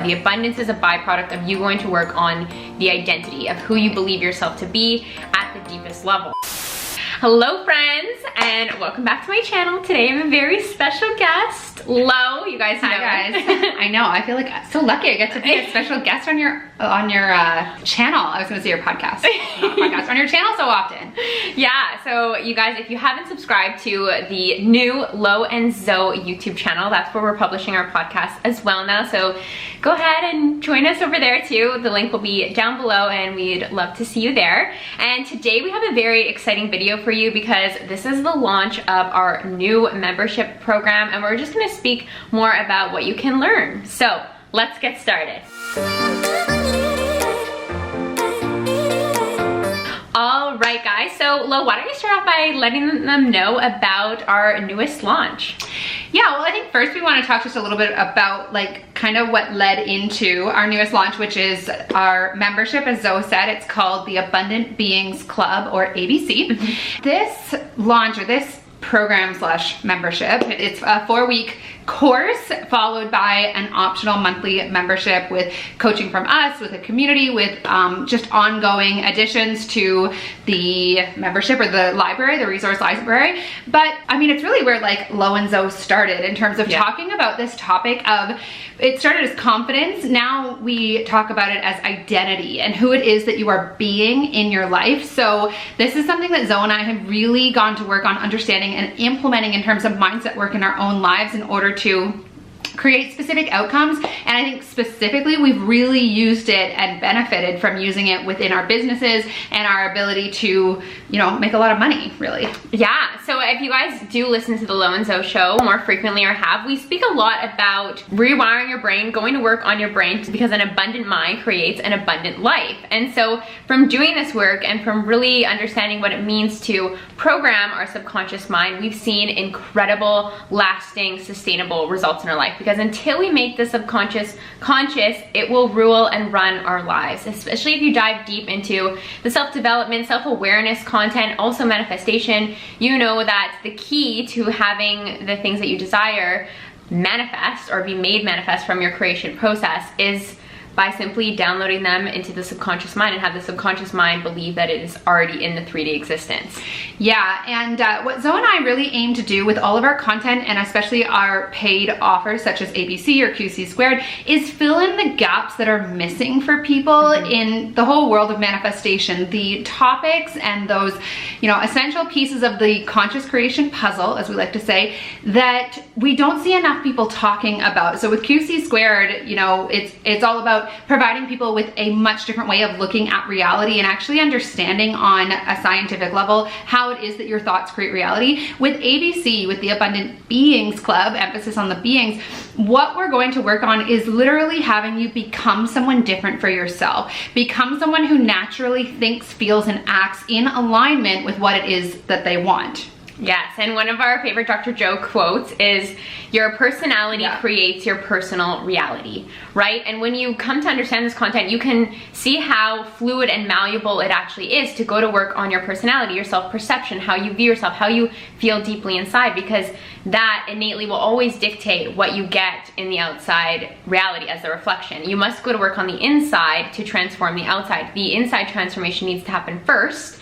The abundance is a byproduct of you going to work on the identity of who you believe yourself to be at the deepest level. Hello friends, and welcome back to my channel. Today I have a very special guest, Lo. You guys know. Hi guys. I know, I feel like so lucky I get to be a special guest on your channel. I was gonna say your podcast, not podcast, on your channel so often. Yeah, so you guys, if you haven't subscribed to the new Lo and Zoe YouTube channel, that's where we're publishing our podcast as well now. So go ahead and join us over there too. The link will be down below and we'd love to see you there. And today we have a very exciting video for you because this is the launch of our new membership program, and we're just going to speak more about what you can learn. So let's get started. All right guys, so Lo, why don't you start off by letting them know about our newest launch? Yeah, well, I think first we want to talk just a little bit about like kind of what led into our newest launch, which is our membership. As Zoe said, it's called the Abundant Beings Club, or ABC. This launch, or this program slash membership, it's a 4-week course followed by an optional monthly membership with coaching from us, with a community, with just ongoing additions to the membership or the library, the resource library. But I mean, it's really where like Lo and Zoe started in terms of talking about this topic of, it started as confidence. Now we talk about it as identity and who it is that you are being in your life. So this is something that Zoe and I have really gone to work on understanding and implementing in terms of mindset work in our own lives in order to create specific outcomes. And I think specifically we've really used it and benefited from using it within our businesses and our ability to, you know, make a lot of money, really. Yeah, so if you guys do listen to the Lo and Zoe show more frequently or have, we speak a lot about rewiring your brain, going to work on your brain, because an abundant mind creates an abundant life. And so from doing this work and from really understanding what it means to program our subconscious mind, we've seen incredible, lasting, sustainable results in our life. Because until we make the subconscious conscious, it will rule and run our lives, especially if you dive deep into the self-development, self-awareness content, also manifestation. You know that the key to having the things that you desire manifest or be made manifest from your creation process is by simply downloading them into the subconscious mind and have the subconscious mind believe that it is already in the 3D existence. Yeah, and what Zoe and I really aim to do with all of our content, and especially our paid offers such as ABC or QC Squared, is fill in the gaps that are missing for people in the whole world of manifestation. The topics and those, you know, essential pieces of the conscious creation puzzle, as we like to say, that we don't see enough people talking about. So with QC Squared, you know, it's all about providing people with a much different way of looking at reality and actually understanding on a scientific level how it is that your thoughts create reality. With ABC, with the Abundant Beings Club, emphasis on the beings, what we're going to work on is literally having you become someone different for yourself. Become someone who naturally thinks, feels, and acts in alignment with what it is that they want. Yes, and one of our favorite Dr. Joe quotes is, your personality creates your personal reality, right? And when you come to understand this content, you can see how fluid and malleable it actually is to go to work on your personality, your self-perception, how you view yourself, how you feel deeply inside, because that innately will always dictate what you get in the outside reality as a reflection. You must go to work on the inside to transform the outside. The inside transformation needs to happen first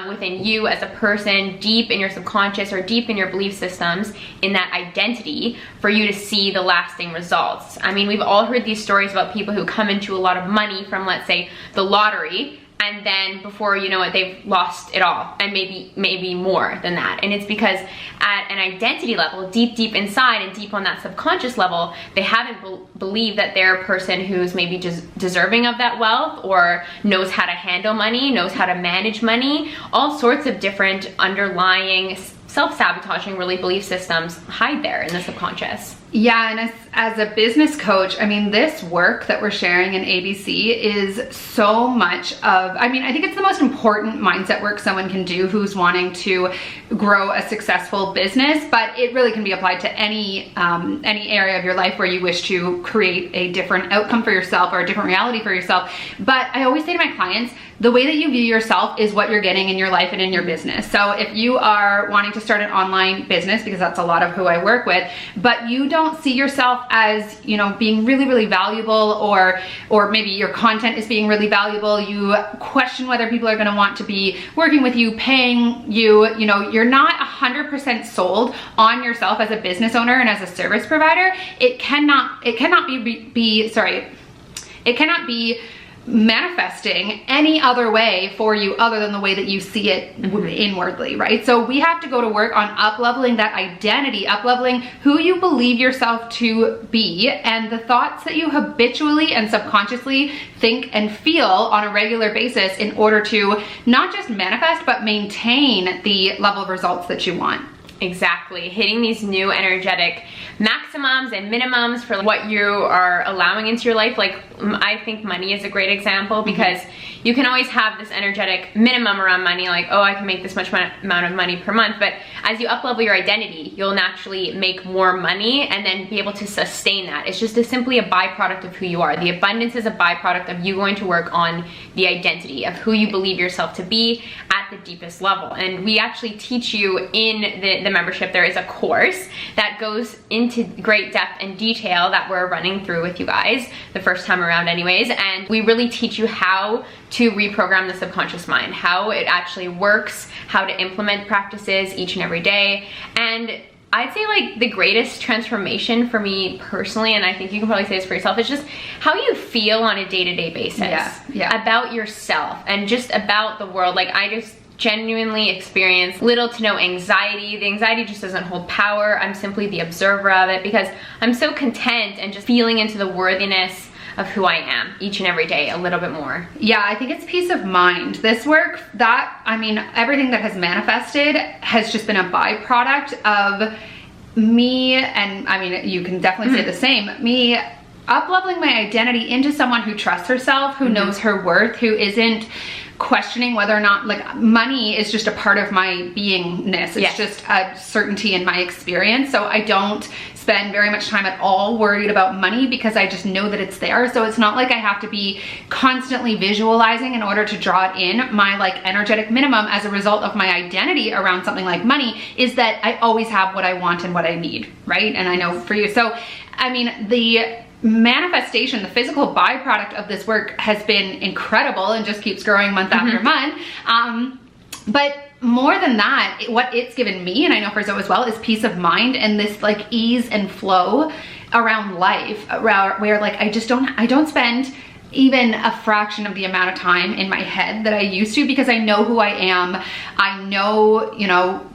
within you as a person, deep in your subconscious or deep in your belief systems, in that identity, for you to see the lasting results. I mean, we've all heard these stories about people who come into a lot of money from, let's say, the lottery, and then before you know it, they've lost it all, and maybe more than that. And it's because at an identity level, deep inside and deep on that subconscious level, they haven't believed that they're a person who's maybe just deserving of that wealth, or knows how to handle money, knows how to manage money. All sorts of different underlying self-sabotaging really belief systems hide there in the subconscious. Yeah, and as a business coach, I mean, this work that we're sharing in ABC is so much of, I mean, I think it's the most important mindset work someone can do who's wanting to grow a successful business, but it really can be applied to any area of your life where you wish to create a different outcome for yourself or a different reality for yourself. But I always say to my clients, the way that you view yourself is what you're getting in your life and in your business. So if you are wanting to start an online business, because that's a lot of who I work with, but you don't don't see yourself as, you know, being really, really valuable, or maybe your content is being really valuable, you question whether people are gonna want to be working with you, paying you, you know, you're not 100% sold on yourself as a business owner and as a service provider, it cannot be manifesting any other way for you other than the way that you see it inwardly, right? So we have to go to work on up-leveling that identity, up-leveling who you believe yourself to be, and the thoughts that you habitually and subconsciously think and feel on a regular basis in order to not just manifest, but maintain the level of results that you want. Exactly. Hitting these new energetic maximums and minimums for what you are allowing into your life. Like, I think money is a great example, because you can always have this energetic minimum around money, like, oh, I can make this much amount of money per month. But as you up-level your identity, you'll naturally make more money and then be able to sustain that. It's just simply a byproduct of who you are. The abundance is a byproduct of you going to work on the identity of who you believe yourself to be at the deepest level. And we actually teach you in the membership, there is a course that goes into great depth and detail that we're running through with you guys the first time around anyways. And we really teach you how to reprogram the subconscious mind, how it actually works, how to implement practices each and every day. And I'd say, like, the greatest transformation for me personally, and I think you can probably say this for yourself, is just how you feel on a day-to-day basis about yourself and just about the world. Like, I just genuinely experience little to no anxiety. The anxiety just doesn't hold power. I'm simply the observer of it, because I'm so content and just feeling into the worthiness of who I am each and every day a little bit more. Yeah, I think it's peace of mind. This work, everything that has manifested has just been a byproduct of me, and I mean, you can definitely say the same, me up-leveling my identity into someone who trusts herself, who knows her worth, who isn't questioning whether or not, like, money is just a part of my beingness. It's just a certainty in my experience. So I don't spend very much time at all worried about money, because I just know that it's there. So it's not like I have to be constantly visualizing in order to draw it in. My, like, energetic minimum as a result of my identity around something like money is that I always have what I want and what I need, right? And I know for you. So, I mean, the manifestation, the physical byproduct of this work has been incredible and just keeps growing month after month. But more than that, what it's given me, and I know for Zoe as well, is peace of mind and this, like, ease and flow around life, where like I don't spend even a fraction of the amount of time in my head that I used to, because I know who I am. I know, you know,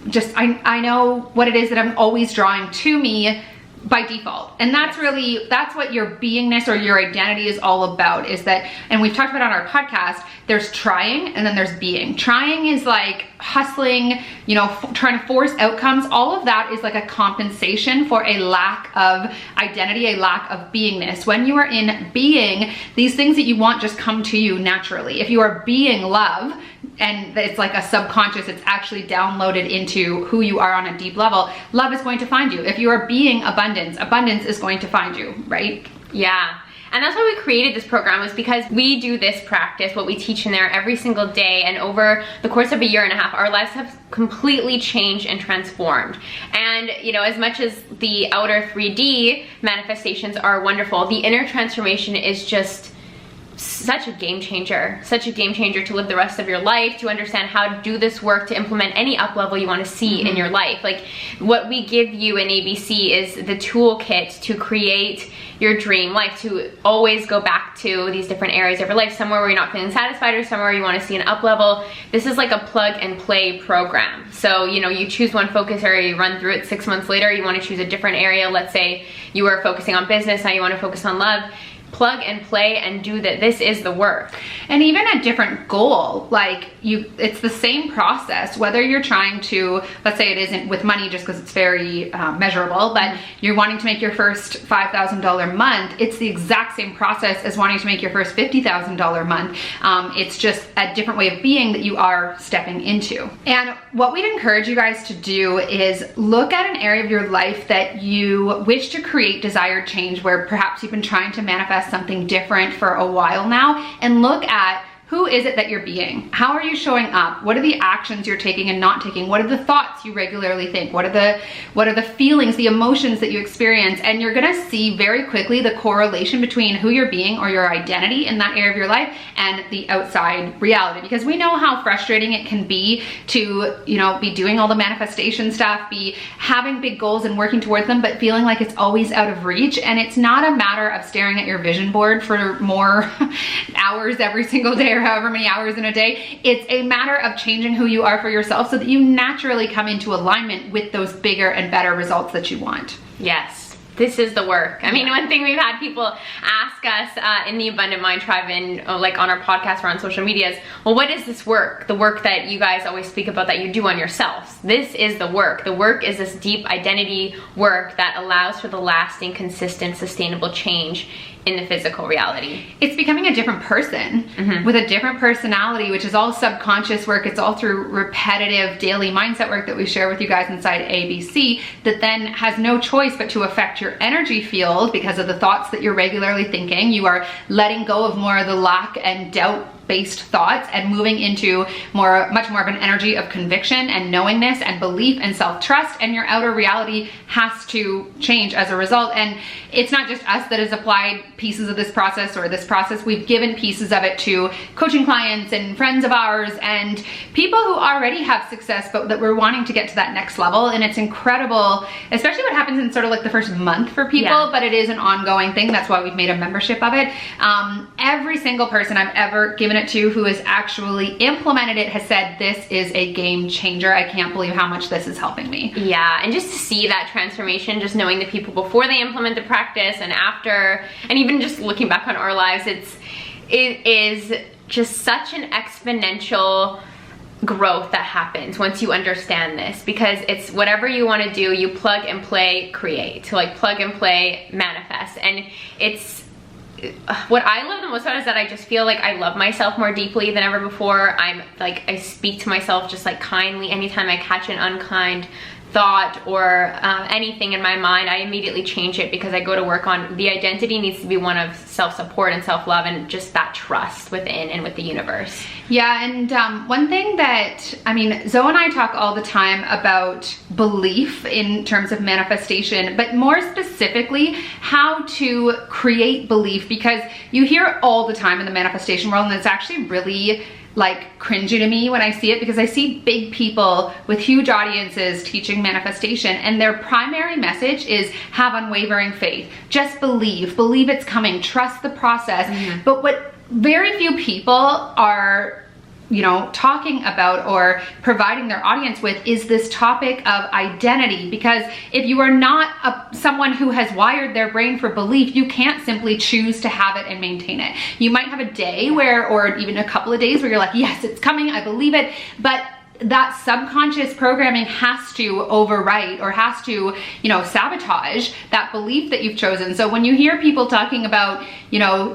just I know what it is that I'm always drawing to me by default. And that's really, that's what your beingness or your identity is all about, is that, and we've talked about on our podcast, there's trying and then there's being. Trying is like hustling, you know, trying to force outcomes. All of that is like a compensation for a lack of identity, a lack of beingness. When you are in being, these things that you want just come to you naturally. If you are being love, and it's like a subconscious, it's actually downloaded into who you are on a deep level, love is going to find you. If you are being abundance, abundance is going to find you, right? Yeah. And that's why we created this program, was because we do this practice, what we teach in there every single day, and over the course of a year and a half, our lives have completely changed and transformed. And, you know, as much as the outer 3D manifestations are wonderful, the inner transformation is just such a game changer to live the rest of your life, to understand how to do this work, to implement any up level you want to see in your life. Like, what we give you in ABC is the toolkit to create your dream life, to always go back to these different areas of your life, somewhere where you're not feeling satisfied or somewhere you want to see an up level. This is like a plug and play program. So, you know, you choose one focus area, you run through it. 6 months later, you want to choose a different area. Let's say you were focusing on business, now you want to focus on love. Plug and play and do that. This is the work. And even a different goal, like it's the same process, whether you're trying to, let's say it isn't with money just because it's very measurable, but you're wanting to make your first $5,000 month, it's the exact same process as wanting to make your first $50,000 month. It's just a different way of being that you are stepping into. And what we'd encourage you guys to do is look at an area of your life that you wish to create desired change, where perhaps you've been trying to manifest something different for a while now, and look at who is it that you're being? How are you showing up? What are the actions you're taking and not taking? What are the thoughts you regularly think? What are the feelings, the emotions that you experience? And you're gonna see very quickly the correlation between who you're being or your identity in that area of your life and the outside reality. Because we know how frustrating it can be to, be doing all the manifestation stuff, be having big goals and working towards them, but feeling like it's always out of reach. And it's not a matter of staring at your vision board for more hours every single day or however many hours in a day. It's a matter of changing who you are for yourself so that you naturally come into alignment with those bigger and better results that you want. Yes. This is the work. I mean, one thing we've had people ask us in the Abundant Mind Tribe and like on our podcast or on social media is, well, what is this work? The work that you guys always speak about that you do on yourselves. This is the work. The work is this deep identity work that allows for the lasting, consistent, sustainable change in the physical reality. It's becoming a different person with a different personality, which is all subconscious work. It's all through repetitive daily mindset work that we share with you guys inside ABC that then has no choice but to affect your energy field because of the thoughts that you're regularly thinking. You are letting go of more of the lack and doubt based thoughts and moving into much more of an energy of conviction and knowingness and belief and self-trust, and your outer reality has to change as a result. And it's not just us that has applied pieces of this process or this process. We've given pieces of it to coaching clients and friends of ours and people who already have success but that we're wanting to get to that next level. And it's incredible, especially what happens in sort of like the first month for people, but it is an ongoing thing. That's why we've made a membership of it. Every single person I've ever given it to who has actually implemented it has said, this is a game changer. I can't believe how much this is helping me. Yeah, and just to see that transformation, just knowing the people before they implement the practice and after, and even just looking back on our lives, it is just such an exponential growth that happens once you understand this, because it's whatever you want to do, you plug and play, create, like plug and play, manifest. And it's what I love the most about it is that I just feel like I love myself more deeply than ever before. I speak to myself just like kindly. Anytime I catch an unkind thought or anything in my mind, I immediately change it because I go to work on the identity needs to be one of self-support and self-love and just that trust within and with the universe. Yeah, and one thing that, Zoe and I talk all the time about belief in terms of manifestation, but more specifically, how to create belief, because you hear all the time in the manifestation world, and it's actually really like cringy to me when I see it, because I see big people with huge audiences teaching manifestation and their primary message is have unwavering faith. Just believe it's coming, trust the process. But what very few people are talking about or providing their audience with is this topic of identity. Because if you are not someone who has wired their brain for belief, you can't simply choose to have it and maintain it. You might have a day or even a couple of days where you're like, yes, it's coming, I believe it, but that subconscious programming has to overwrite or has to, sabotage that belief that you've chosen. So when you hear people talking about,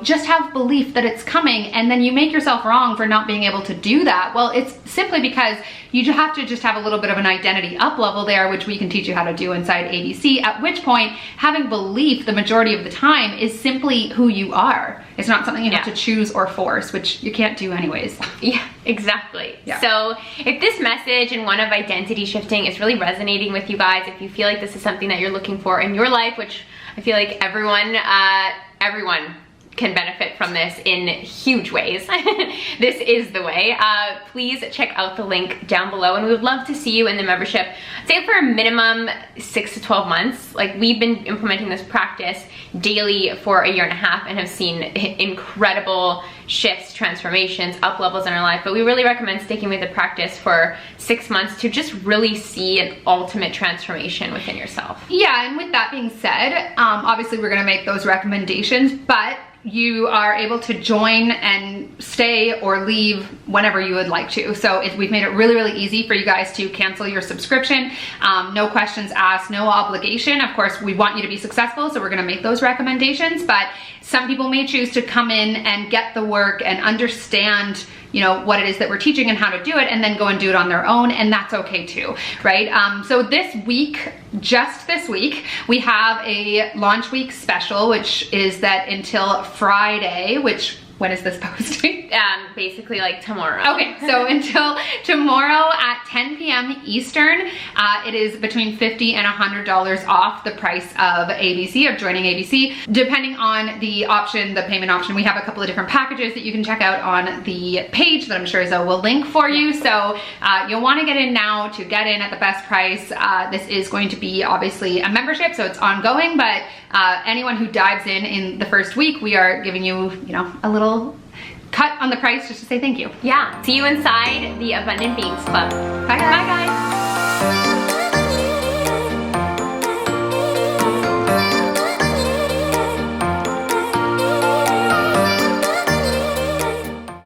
just have belief that it's coming, and then you make yourself wrong for not being able to do that, well, it's simply because you have to just have a little bit of an identity up level there, which we can teach you how to do inside ABC, at which point having belief the majority of the time is simply who you are. It's not something you have to choose or force, which you can't do anyways. Yeah, exactly. Yeah. So if this message and one of identity shifting is really resonating with you guys, if you feel like this is something that you're looking for in your life, which I feel like everyone can benefit from this in huge ways. This is the way. Please check out the link down below, and we would love to see you in the membership. I'd say for a minimum 6 to 12 months. Like, we've been implementing this practice daily for a year and a half and have seen incredible shifts, transformations, up levels in our life. But we really recommend sticking with the practice for 6 months to just really see an ultimate transformation within yourself. Yeah, and with that being said, obviously we're gonna make those recommendations, but you are able to join and stay or leave whenever you would like to. So we've made it really, really easy for you guys to cancel your subscription. No questions asked, no obligation. Of course, we want you to be successful, so we're gonna make those recommendations, but some people may choose to come in and get the work and understand what it is that we're teaching and how to do it, and then go and do it on their own, and that's okay too, right? So this week, just this week, we have a launch week special, which is that until Friday, which when is this posting? Basically like tomorrow. Okay, so until tomorrow at 10 p.m. Eastern, it is between $50 and $100 off the price of ABC, of joining ABC. Depending on the option, the payment option, we have a couple of different packages that you can check out on the page that I'm sure Zoe will link for you. So you'll want to get in now to get in at the best price. This is going to be obviously a membership, so it's ongoing, but anyone who dives in the first week, we are giving you, a little cut on the price just to say thank you. Yeah. See you inside the Abundant Beings Club. Bye guys. Bye guys.